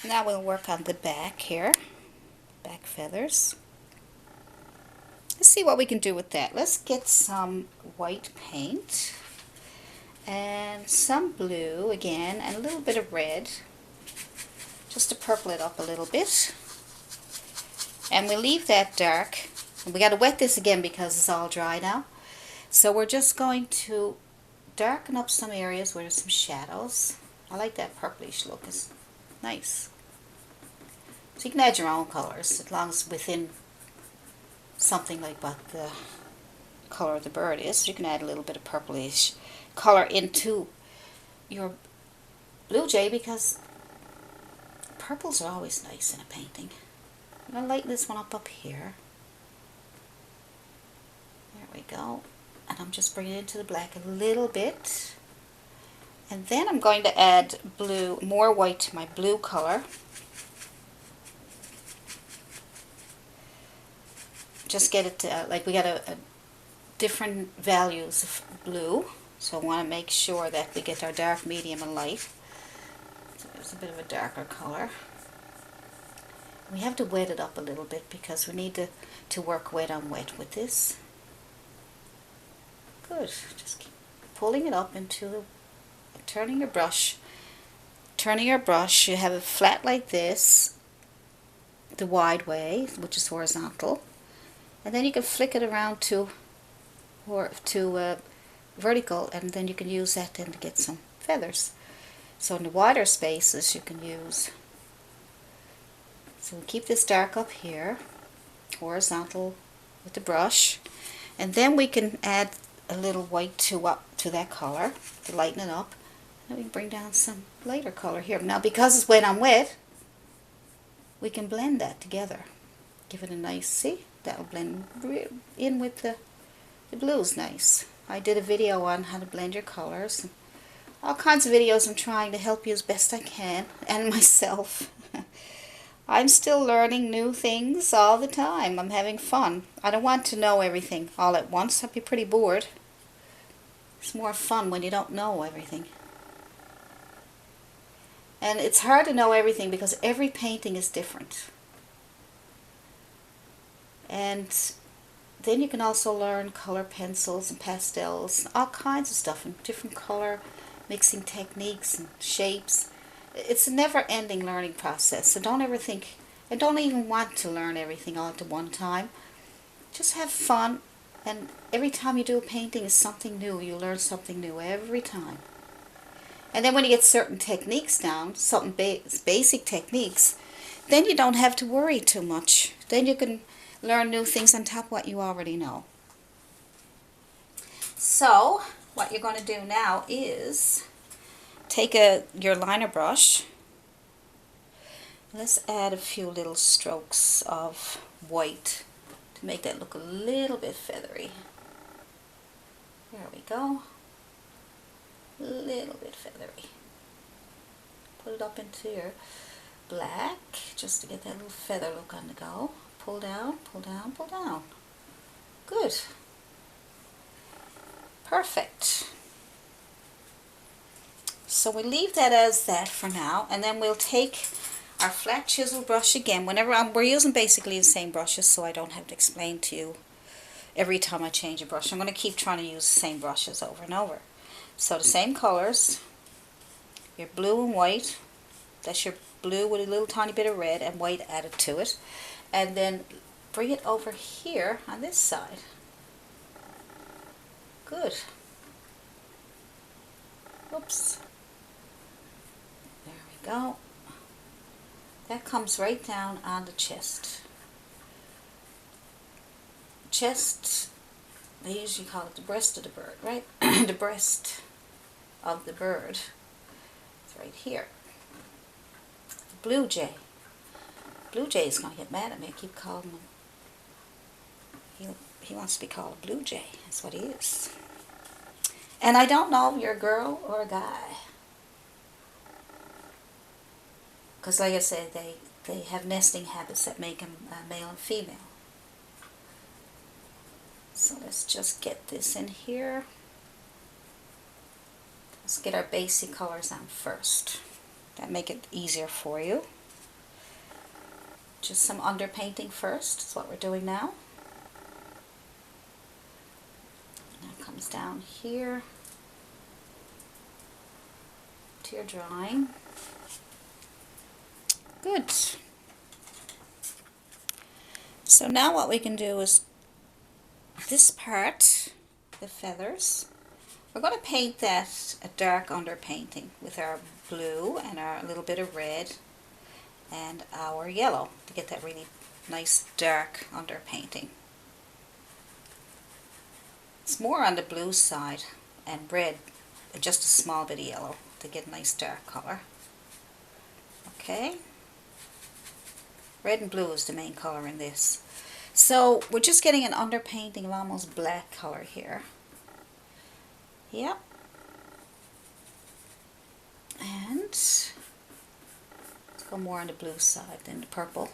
Now we'll work on the back here, back feathers. Let's see what we can do with that. Let's get some white paint and some blue again and a little bit of red just to purple it up a little bit. And we'll leave that dark. And we got to wet this again because it's all dry now. So we're just going to darken up some areas where there's some shadows. I like that purplish look. It's nice. So you can add your own colors as long as it's within something like what the color of the bird is. You can add a little bit of purplish color into your blue jay because purples are always nice in a painting. I'm going to lighten this one up here. There we go. And I'm just bringing it into the black a little bit. And then I'm going to add blue, more white to my blue color. Just get it to, like we got a different values of blue. So I want to make sure that we get our dark, medium, and light. So there's a bit of a darker color. We have to wet it up a little bit because we need to work wet on wet with this. Good. Just keep pulling it up into the, turning your brush. Turning your brush, you have it flat like this, the wide way, which is horizontal. And then you can flick it around to vertical, and then you can use that then to get some feathers. So in the wider spaces you can use. So we'll keep this dark up here, horizontal with the brush, and then we can add a little white to that color to lighten it up. And we can bring down some lighter color here. Now because it's wet on wet, we can blend that together. Give it a nice, see? That'll blend in with the blues nice. I did a video on how to blend your colors. And all kinds of videos I'm trying to help you as best I can, and myself. I'm still learning new things all the time. I'm having fun. I don't want to know everything all at once. I'd be pretty bored. It's more fun when you don't know everything. And it's hard to know everything because every painting is different. And then you can also learn color pencils and pastels, all kinds of stuff, and different color mixing techniques and shapes. It's a never-ending learning process, so don't ever think, and don't even want to learn everything all at one time. Just have fun, and every time you do a painting is something new. You learn something new every time. And then when you get certain techniques down, certain basic techniques, then you don't have to worry too much. Then you can learn new things on top of what you already know. So, what you're going to do now is take your liner brush. Let's add a few little strokes of white to make that look a little bit feathery. There we go. A little bit feathery. Put it up into your black just to get that little feather look on the go. Pull down, pull down, pull down. Good. Perfect. So we leave that as that for now, and then we'll take our flat chisel brush again. We're using basically the same brushes, so I don't have to explain to you every time I change a brush. I'm going to keep trying to use the same brushes over and over. So the same colors, your blue and white. That's your blue with a little tiny bit of red and white added to it. And then bring it over here on this side. Good. Oops. There we go. That comes right down on the chest. Chest, they usually call it the breast of the bird, right? The breast of the bird. It's right here. The blue jay. Blue jay is going to get mad at me. I keep calling him. He wants to be called a blue jay. That's what he is. And I don't know if you're a girl or a guy. Because like I said, they have nesting habits that make them male and female. So let's just get this in here. Let's get our basic colors on first. That make it easier for you. Just some underpainting first is what we're doing now. Now it comes down here to your drawing. Good. So now what we can do is this part, the feathers, we're going to paint that a dark underpainting with our blue and our little bit of red and our yellow to get that really nice dark underpainting. It's more on the blue side and red, just a small bit of yellow to get a nice dark color. Okay, red and blue is the main color in this. So we're just getting an underpainting of almost black color here. Yep. And let's go more on the blue side than the purple,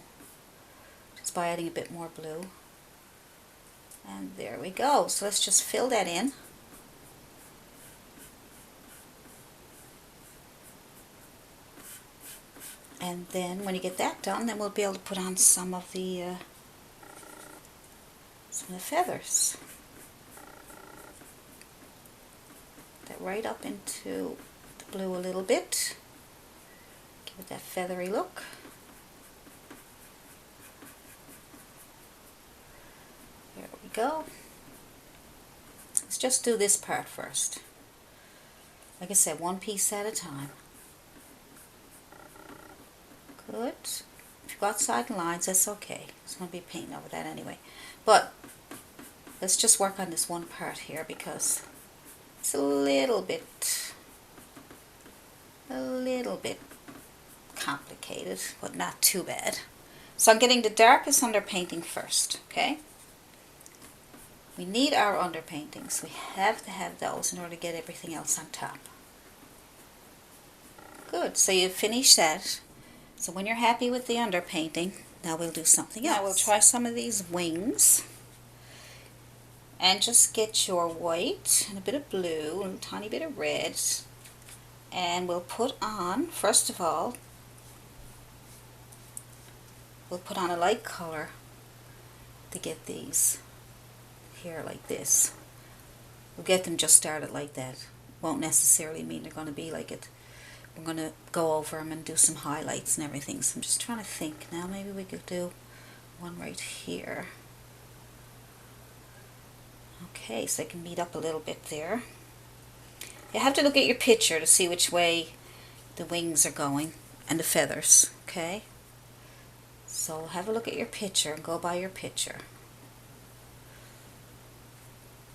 just by adding a bit more blue. And there we go. So let's just fill that in. And then when you get that done, then we'll be able to put on some of the feathers. That right up into the blue a little bit. Give it that feathery look. There we go. Let's just do this part first. Like I said, one piece at a time. Good. If you've got side lines, that's okay. It's going to be painting over that anyway. But let's just work on this one part here because it's a little bit complicated, but not too bad. So I'm getting the darkest underpainting first, okay? We need our underpaintings. We have to have those in order to get everything else on top. Good, so you finish that. So when you're happy with the underpainting, now we'll do something else. Now we'll try some of these wings. And just get your white and a bit of blue and a tiny bit of red. And we'll put on, first of all, we'll put on a light color to get these here like this. We'll get them just started like that. Won't necessarily mean they're going to be like it. We're going to go over them and do some highlights and everything. So I'm just trying to think now. Maybe we could do one right here. Okay, so they can meet up a little bit there. You have to look at your picture to see which way the wings are going and the feathers, okay? So have a look at your picture and go by your picture.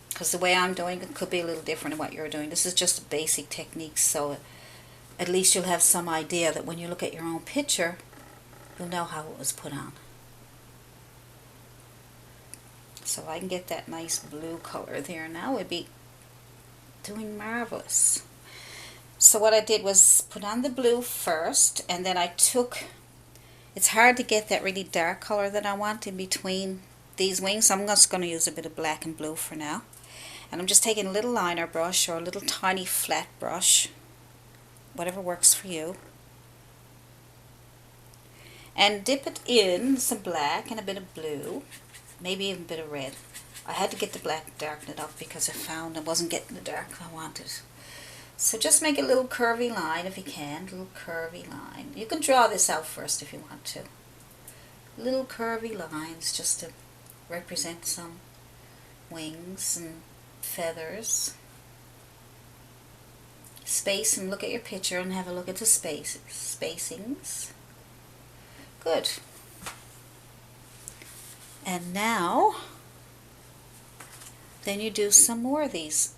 Because the way I'm doing it could be a little different than what you're doing. This is just a basic technique, so at least you'll have some idea that when you look at your own picture, you'll know how it was put on. So I can get that nice blue color there now. We'd be doing marvelous. So what I did was put on the blue first, and then I took, it's hard to get that really dark color that I want in between these wings, so I'm just going to use a bit of black and blue for now. And I'm just taking a little liner brush or a little tiny flat brush, whatever works for you, and dip it in some black and a bit of blue, maybe even a bit of red. I had to get the black to darken it up because I found I wasn't getting the dark I wanted. So just make a little curvy line if you can, a little curvy line. You can draw this out first if you want to. Little curvy lines just to represent some wings and feathers. Space and look at your picture and have a look at the spacings. Good. And now, then you do some more of these.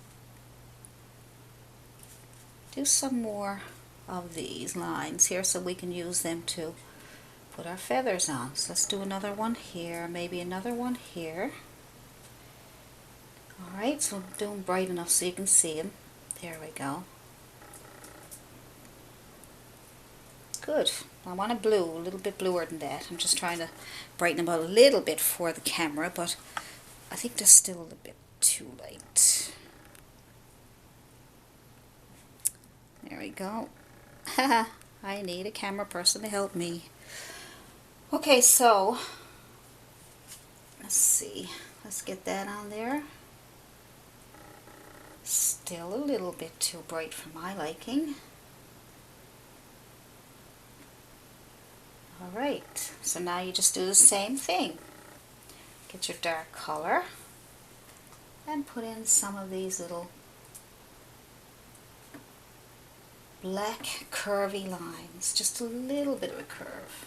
Do some more of these lines here so we can use them to put our feathers on. So let's do another one here, maybe another one here. Alright, so do them bright enough so you can see them. There we go. Good. I want a blue, a little bit bluer than that. I'm just trying to brighten them out a little bit for the camera, but I think they're still a bit too light. There we go. Haha, I need a camera person to help me. Okay, so let's see. Let's get that on there. Still a little bit too bright for my liking. Alright, so now you just do the same thing. Get your dark color and put in some of these little black curvy lines. Just a little bit of a curve.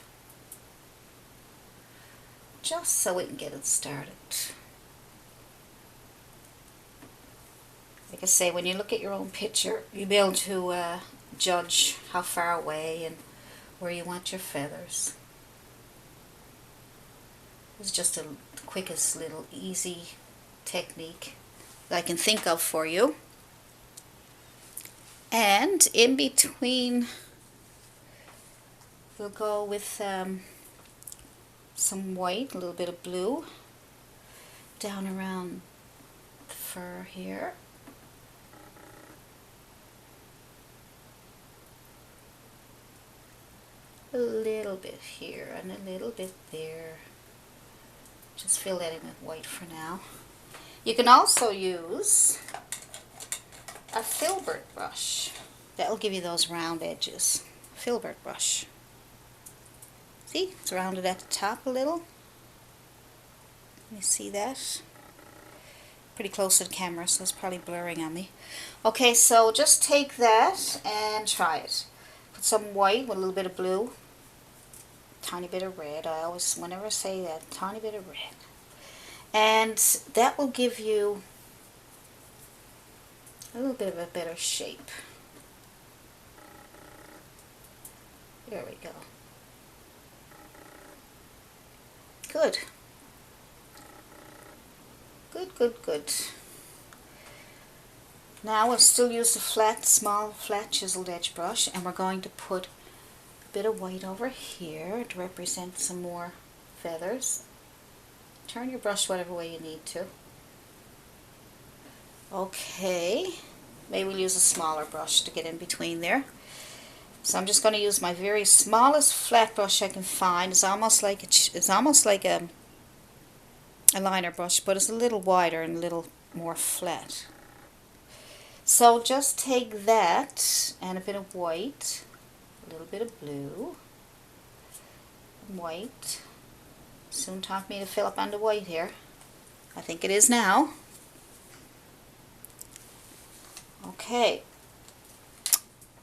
Just so we can get it started. Like I say, when you look at your own picture, you'll be able to judge how far away and where you want your feathers. It's just the quickest little easy technique that I can think of for you. And in between, we'll go with some white, a little bit of blue, down around the fur here. A little bit here and a little bit there. Just fill that in with white for now. You can also use a filbert brush. That'll give you those round edges. Filbert brush. See, it's rounded at the top a little. Let me see that. Pretty close to the camera, so it's probably blurring on me. Okay, so just take that and try it. Put some white with a little bit of blue. Tiny bit of red. I always, whenever I say that, tiny bit of red. And that will give you a little bit of a better shape. There we go. Good. Good, good, good. Now we'll still use the flat, small, flat chiseled edge brush, and we're going to put a bit of white over here to represent some more feathers. Turn your brush whatever way you need to. Okay, maybe we'll use a smaller brush to get in between there. So I'm just going to use my very smallest flat brush I can find. It's almost like a liner brush, but it's a little wider and a little more flat. So just take that and a bit of white, a little bit of blue, white. Soon time for me to fill up on the white here. I think it is now. Okay.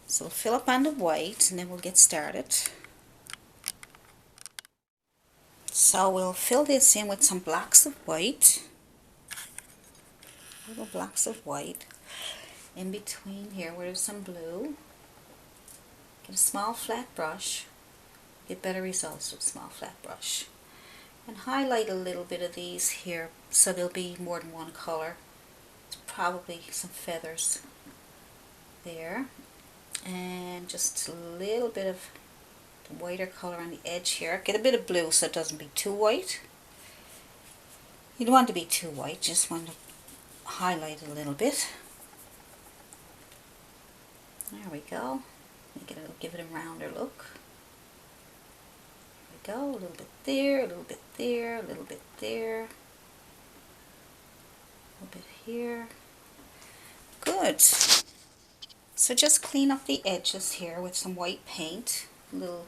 So we'll fill up on the white and then we'll get started. So we'll fill this in with some blocks of white. Little blocks of white. In between here where there's some blue. Get a small flat brush. Get better results with a small flat brush. And highlight a little bit of these here so there'll be more than one color. It's probably some feathers there. And just a little bit of the whiter color on the edge here. Get a bit of blue so it doesn't be too white. You don't want it to be too white, just want to highlight a little bit. There we go. Give it a rounder look. There we go. A little bit there, a little bit there, a little bit there. A little bit here. Good. So just clean up the edges here with some white paint. A little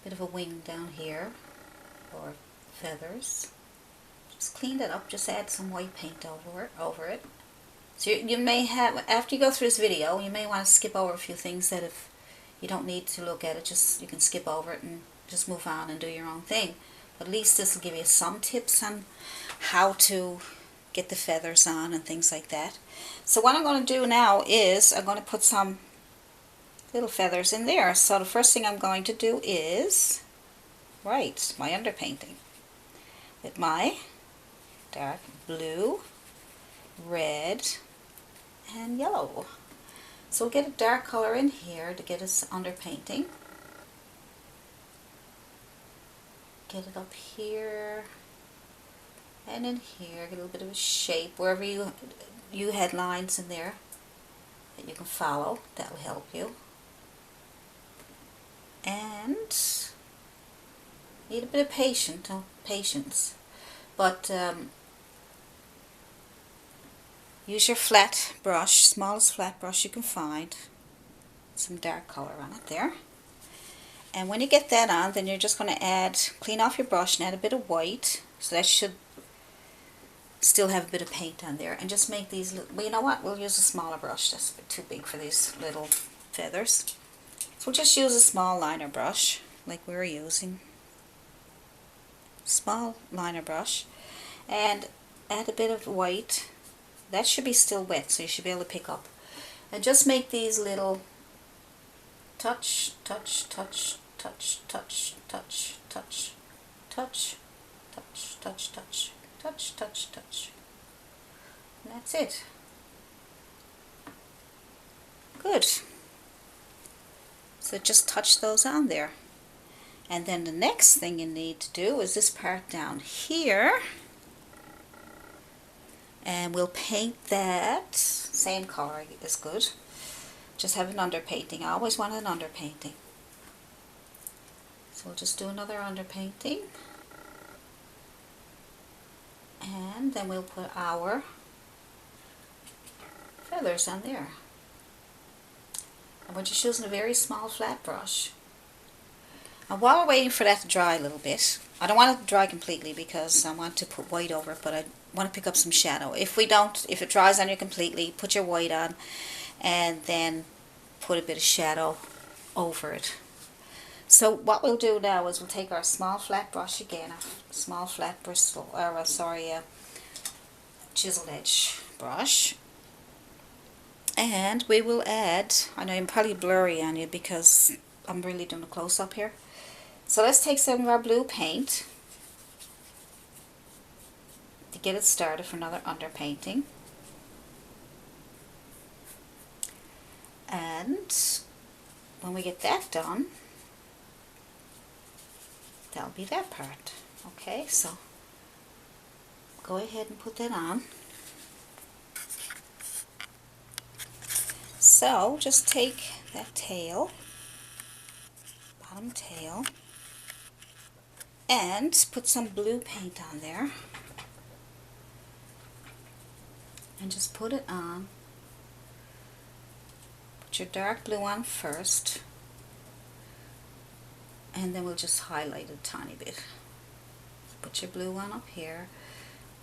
bit of a wing down here, or feathers. Just clean that up. Just add some white paint over it. So you may have, after you go through this video, you may want to skip over a few things that if you don't need to look at it, just you can skip over it and just move on and do your own thing. But at least this will give you some tips on how to get the feathers on and things like that. So what I'm going to do now is I'm going to put some little feathers in there. So the first thing I'm going to do is write my underpainting with my dark blue, red, and yellow. So we'll get a dark color in here to get us underpainting. Get it up here and in here. Get a little bit of a shape wherever you had lines in there that you can follow. That will help you. And Need a bit of patience. But use your flat brush, smallest flat brush you can find. Some dark color on it there. And when you get that on, then you're just going to clean off your brush and add a bit of white. So that should still have a bit of paint on there. And just make these, well, you know what? We'll use a smaller brush. That's a bit too big for these little feathers. So we'll just use a small liner brush, like we were using. Small liner brush. And add a bit of white. That should be still wet, so you should be able to pick up. And just make these little touch, touch, touch, touch, touch, touch, touch, touch, touch, touch, touch, touch, touch, touch. And that's it. Good. So just touch those on there. And then the next thing you need to do is this part down here. And we'll paint that, same color is good. Just have an underpainting. I always want an underpainting. So we'll just do another underpainting. And then we'll put our feathers on there. And we're just using a very small flat brush. And while we're waiting for that to dry a little bit, I don't want it to dry completely because I want to put white over it, but I want to pick up some shadow. If it dries on you completely, put your white on and then put a bit of shadow over it. So what we'll do now is we'll take our small flat brush again, a small flat bristle, or chiseled edge brush, and we will add, I know I'm probably blurry on you because I'm really doing a close-up here. So let's take some of our blue paint to get it started for another underpainting. And when we get that done, that'll be that part. Okay, so go ahead and put that on. So just take that tail, bottom tail, and put some blue paint on there. And just put it on. Put your dark blue on first. And then we'll just highlight it a tiny bit. Put your blue one up here,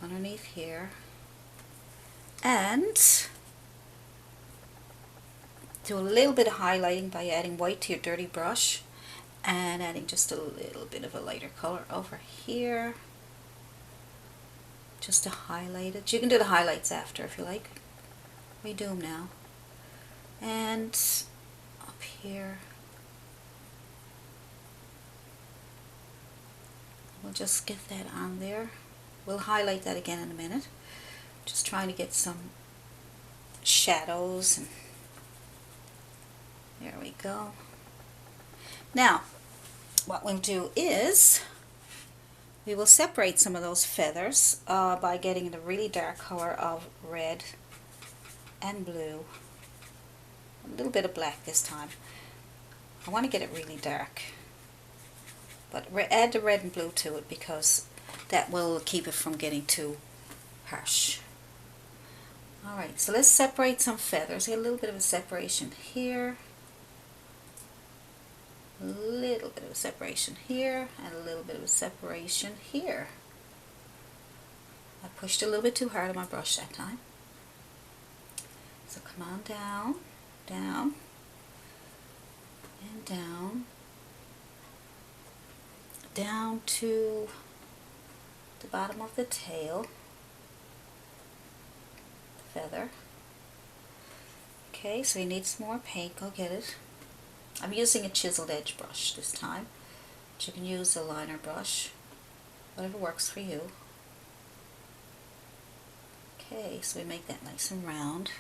underneath here. And do a little bit of highlighting by adding white to your dirty brush and adding just a little bit of a lighter color over here just to highlight it. You can do the highlights after if you like. We do them now. And up here we'll just get that on there. We'll highlight that again in a minute. Just trying to get some shadows and there we go. Now, what we'll do is we will separate some of those feathers by getting the really dark color of red and blue. A little bit of black this time. I want to get it really dark. But add the red and blue to it because that will keep it from getting too harsh. Alright, so let's separate some feathers. Get a little bit of a separation here. A little bit of a separation here and a little bit of a separation here. I pushed a little bit too hard on my brush that time. So come on down, down, and down, down to the bottom of the tail, the feather. Okay, so you need some more paint, go get it. I'm using a chiseled edge brush this time, but you can use a liner brush, whatever works for you. Okay, so we make that nice and round.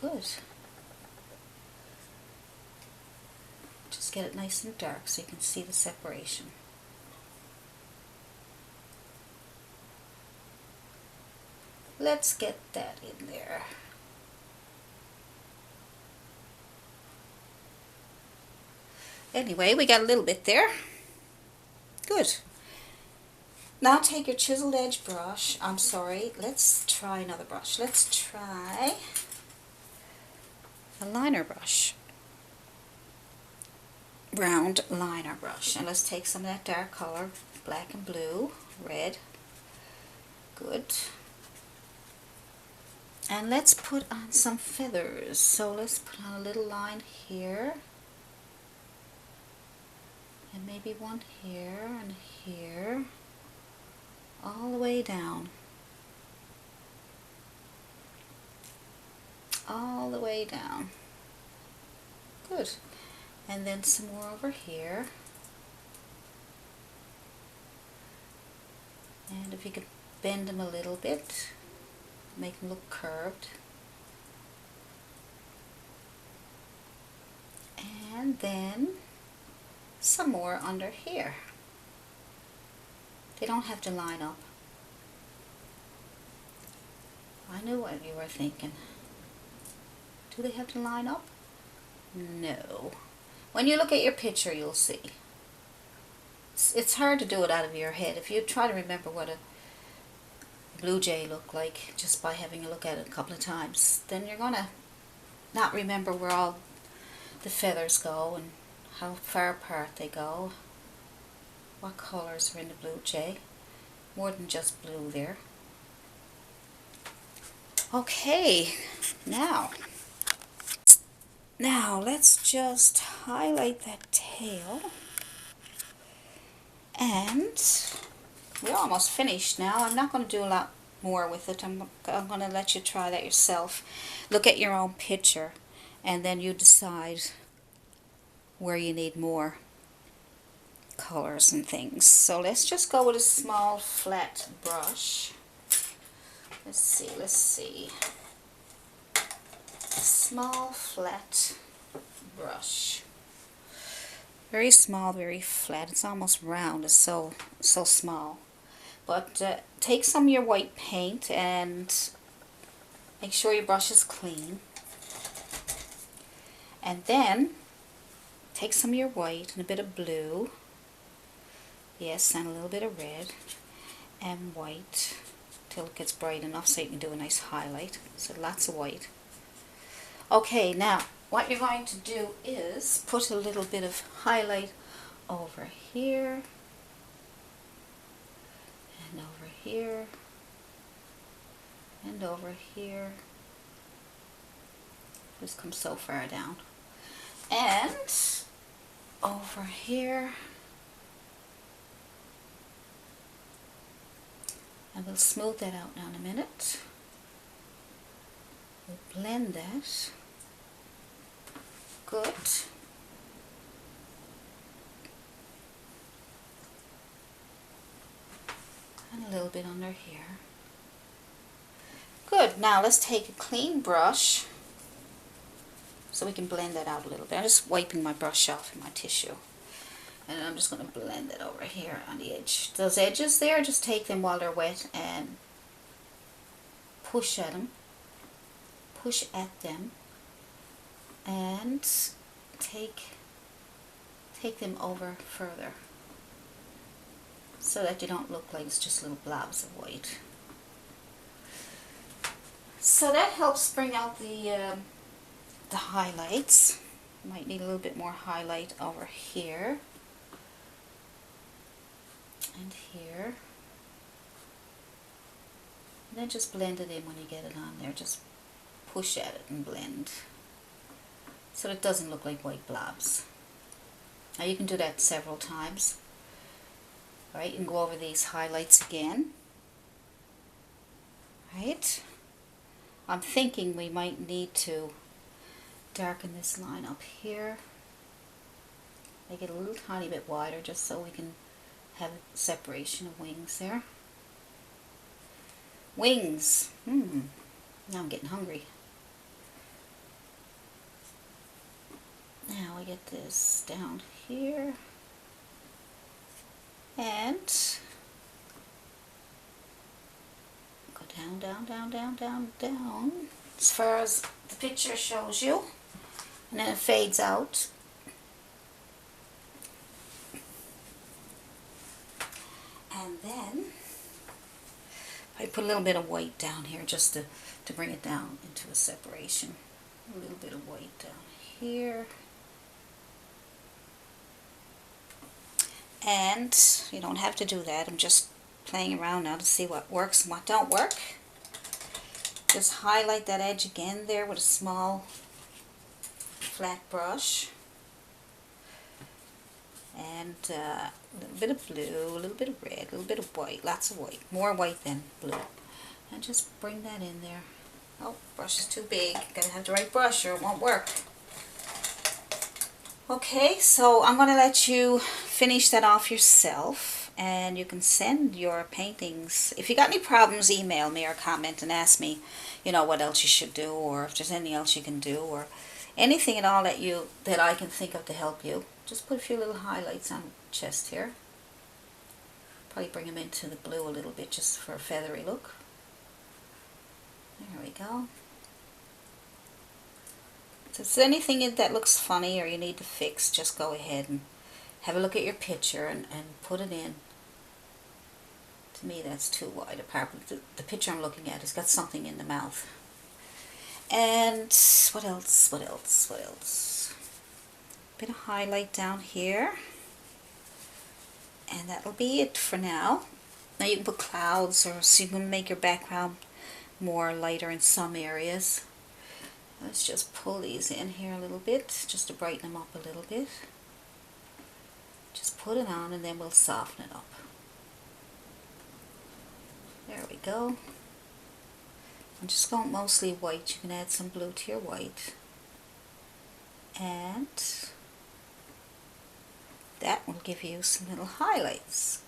Good. Just get it nice and dark so you can see the separation. Let's get that in there. Anyway, we got a little bit there. Good. Now take your chiseled edge brush. I'm sorry, let's try another brush. Let's try a liner brush. Round liner brush. And let's take some of that dark color, black and blue, red. Good. And let's put on some feathers. So let's put on a little line here. And maybe one here and here. All the way down. All the way down. Good. And then some more over here. And if you could bend them a little bit, make them look curved. And then some more under here. They don't have to line up. I knew what you were thinking. Do they have to line up? No. When you look at your picture, you'll see. It's hard to do it out of your head. If you try to remember what a blue jay looked like just by having a look at it a couple of times, then you're going to not remember where all the feathers go and how far apart they go. What colors are in the blue jay? More than just blue there. Okay, now let's just highlight that tail. And we're almost finished now. I'm not going to do a lot more with it. I'm going to let you try that yourself. Look at your own picture and then you decide where you need more colors and things. So let's just go with a small flat brush. Let's see. Small flat brush. Very small, very flat. It's almost round. It's so small. But take some of your white paint and make sure your brush is clean. And then take some of your white and a bit of blue. Yes, and a little bit of red and white till it gets bright enough so you can do a nice highlight. So lots of white. Okay, now what you're going to do is put a little bit of highlight over here and over here and over here. Just come so far down. And over here. And we'll smooth that out now in a minute. We'll blend that. Good. And a little bit under here. Good. Now let's take a clean brush so we can blend that out a little bit. I'm just wiping my brush off in my tissue. And I'm just going to blend it over here on the edge. Those edges there, just take them while they're wet and push at them. Push at them. And take them over further. So that they don't look like it's just little blobs of white. So that helps bring out the highlights. Might need a little bit more highlight over here. And here. And then just blend it in when you get it on there. Just push at it and blend. So it doesn't look like white blobs. Now you can do that several times. Alright, you can go over these highlights again. Right? I'm thinking we might need to darken this line up here. Make it a little tiny bit wider just so we can have a separation of wings there. Wings! Now I'm getting hungry. Now we get this down here. And go down, down, down, down, down, down, as far as the picture shows you. And then it fades out. And then I put a little bit of white down here just to bring it down into a separation. A little bit of white down here. And you don't have to do that. I'm just playing around now to see what works and what don't work. Just highlight that edge again there with a small flat brush. And a little bit of blue, a little bit of red, a little bit of white, lots of white, more white than blue. And just bring that in there. Oh, brush is too big. Gotta have the right brush or it won't work. Okay, so I'm going to let you finish that off yourself, and you can send your paintings. If you got any problems, email me or comment and ask me, you know, what else you should do, or if there's anything else you can do, or anything at all that I can think of to help you. Just put a few little highlights on the chest here. Probably bring them into the blue a little bit just for a feathery look. There we go. So if there's anything that looks funny or you need to fix, just go ahead and have a look at your picture and put it in. To me, that's too wide apart. The picture I'm looking at has got something in the mouth. And what else? What else? What else? Bit of highlight down here. And that'll be it for now. Now you can put clouds, or so you can make your background more lighter in some areas. Let's just pull these in here a little bit, just to brighten them up a little bit. Just put it on and then we'll soften it up. There we go. I'm just going mostly white. You can add some blue to your white. And that will give you some little highlights.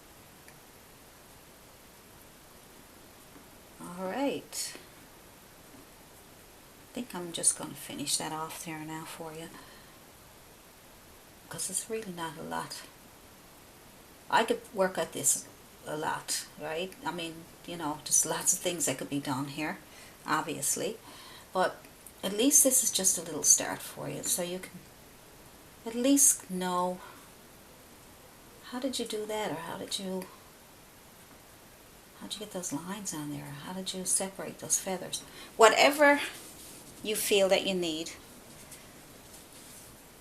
Alright. I think I'm just going to finish that off there now for you, because it's really not a lot. I could work at this a lot, right? I mean, you know, just lots of things that could be done here, obviously, but at least this is just a little start for you, so you can at least know, how did you do that, or how did you get those lines on there, or how did you separate those feathers? Whatever you feel that you need.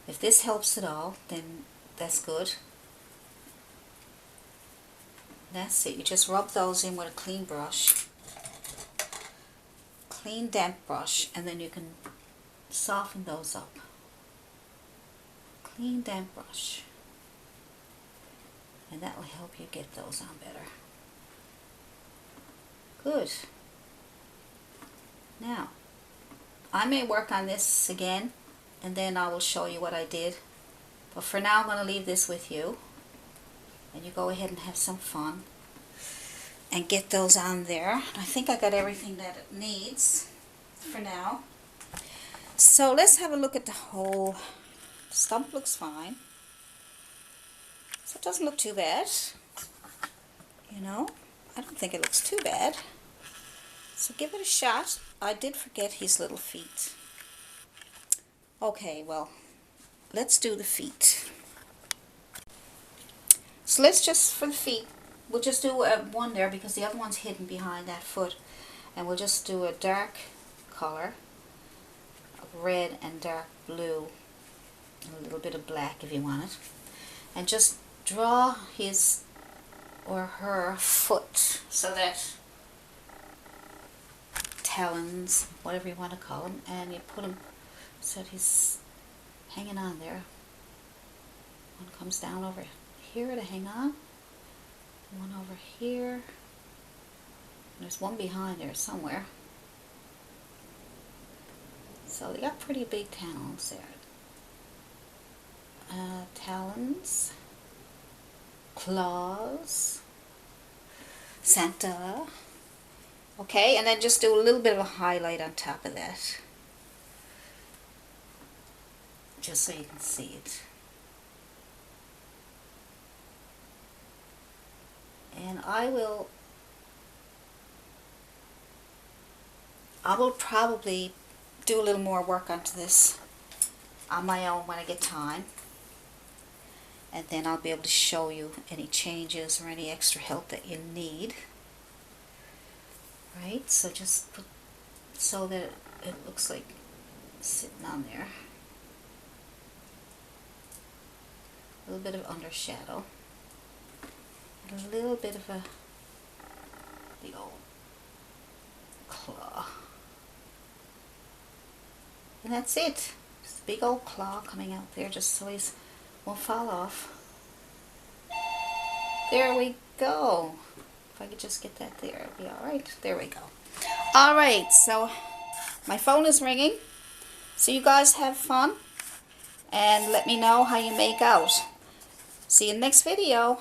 If this helps at all, then that's good. That's it. You just rub those in with a clean brush. Clean, damp brush, and then you can soften those up. Clean, damp brush. And that will help you get those on better. Good. Now, I may work on this again, and then I will show you what I did. But for now, I'm going to leave this with you. And you go ahead and have some fun. And get those on there. I think I got everything that it needs for now. So let's have a look at the whole stump. Looks fine. So it doesn't look too bad. You know, I don't think it looks too bad. So give it a shot. I did forget his little feet. Okay, well, let's do the feet. So let's just, for the feet, we'll just do one there because the other one's hidden behind that foot. And we'll just do a dark color of red and dark blue. And a little bit of black if you want it. And just draw his or her foot so that talons, whatever you want to call them, and you put them so that he's hanging on there. One comes down over here to hang on, one over here, and there's one behind there somewhere. So they got pretty big talons there. Talons, claws, Santa. Okay, and then just do a little bit of a highlight on top of that, just so you can see it. And I will probably do a little more work onto this on my own when I get time. and then I'll be able to show you any changes or any extra help that you need. Right, so just put so that it looks like sitting on there. A little bit of undershadow, and a little bit of the old claw, and that's it. Just a big old claw coming out there, just so he won't fall off. There we go. If I could just get that there, it'll be all right. There we go. All right, so my phone is ringing. So you guys have fun, and let me know how you make out. See you in the next video.